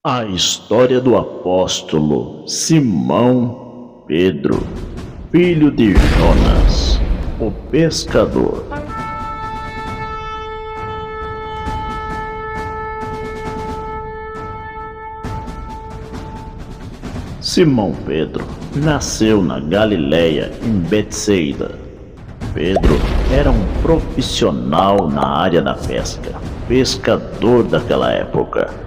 A história do apóstolo Simão Pedro, filho de Jonas, o pescador. Simão Pedro nasceu na Galiléia, em Betsaida. Pedro era um profissional na área da pesca, pescador daquela época.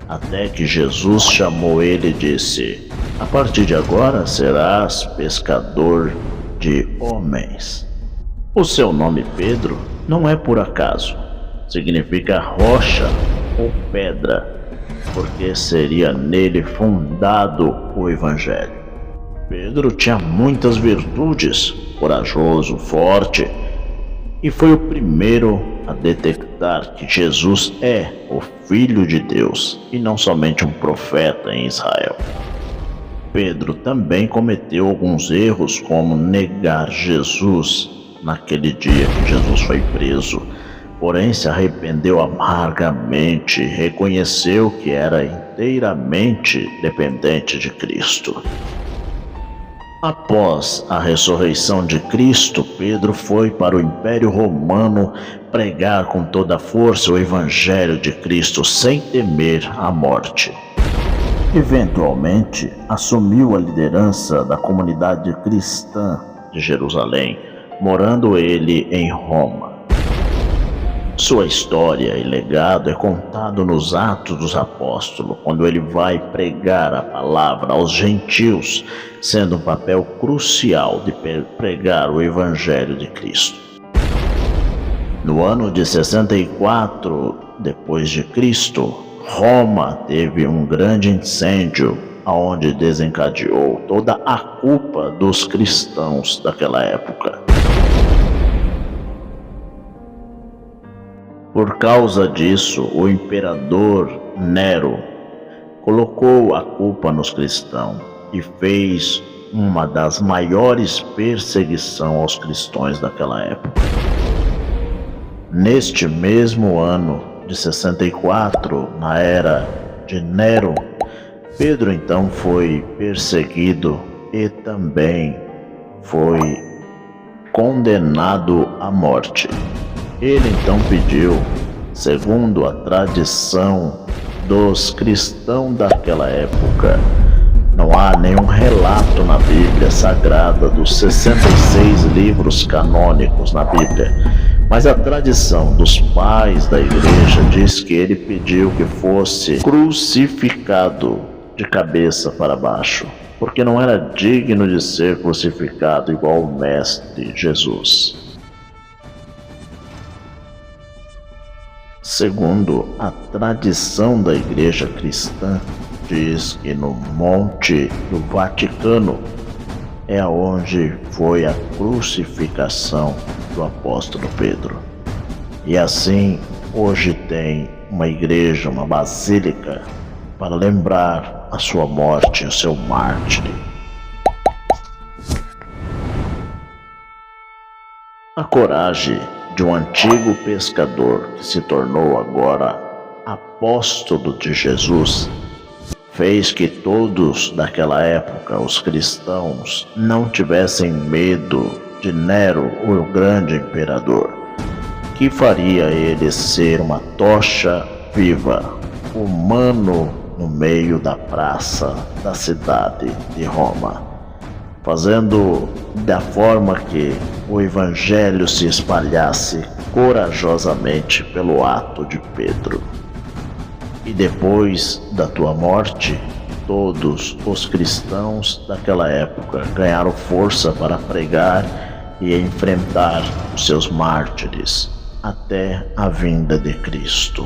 Até que Jesus chamou ele e disse: "A partir de agora serás pescador de homens." O seu nome Pedro não é por acaso. Significa rocha ou pedra, porque seria nele fundado o Evangelho. Pedro tinha muitas virtudes, corajoso, forte, e foi o primeiro a detectar que Jesus é o Filho de Deus e não somente um profeta em Israel. Pedro também cometeu alguns erros, como negar Jesus naquele dia que Jesus foi preso, porém se arrependeu amargamente e reconheceu que era inteiramente dependente de Cristo. Após a ressurreição de Cristo, Pedro foi para o Império Romano pregar com toda a força o Evangelho de Cristo sem temer a morte. Eventualmente, assumiu a liderança da comunidade cristã de Jerusalém, morando ele em Roma. Sua história e legado é contado nos Atos dos Apóstolos, quando ele vai pregar a palavra aos gentios, sendo um papel crucial de pregar o Evangelho de Cristo. No ano de 64 depois de Cristo, Roma teve um grande incêndio, onde desencadeou toda a culpa dos cristãos daquela época. Por causa disso, o imperador Nero colocou a culpa nos cristãos e fez uma das maiores perseguições aos cristãos daquela época. Neste mesmo ano de 64, na era de Nero, Pedro então foi perseguido e também foi condenado à morte. Ele então pediu, segundo a tradição dos cristãos daquela época, não há nenhum relato na Bíblia Sagrada dos 66 livros canônicos na Bíblia, mas a tradição dos pais da igreja diz que ele pediu que fosse crucificado de cabeça para baixo, porque não era digno de ser crucificado igual o Mestre Jesus. Segundo a tradição da Igreja Cristã, diz que no Monte do Vaticano é onde foi a crucificação do apóstolo Pedro. E assim, hoje tem uma igreja, uma basílica, para lembrar a sua morte, o seu mártir. A coragem de um antigo pescador que se tornou agora apóstolo de Jesus fez que todos daquela época, os cristãos, não tivessem medo de Nero, o grande imperador, que faria ele ser uma tocha viva, humano no meio da praça da cidade de Roma, fazendo da forma que o Evangelho se espalhasse corajosamente pelo ato de Pedro. E depois da tua morte, todos os cristãos daquela época ganharam força para pregar e enfrentar os seus mártires até a vinda de Cristo.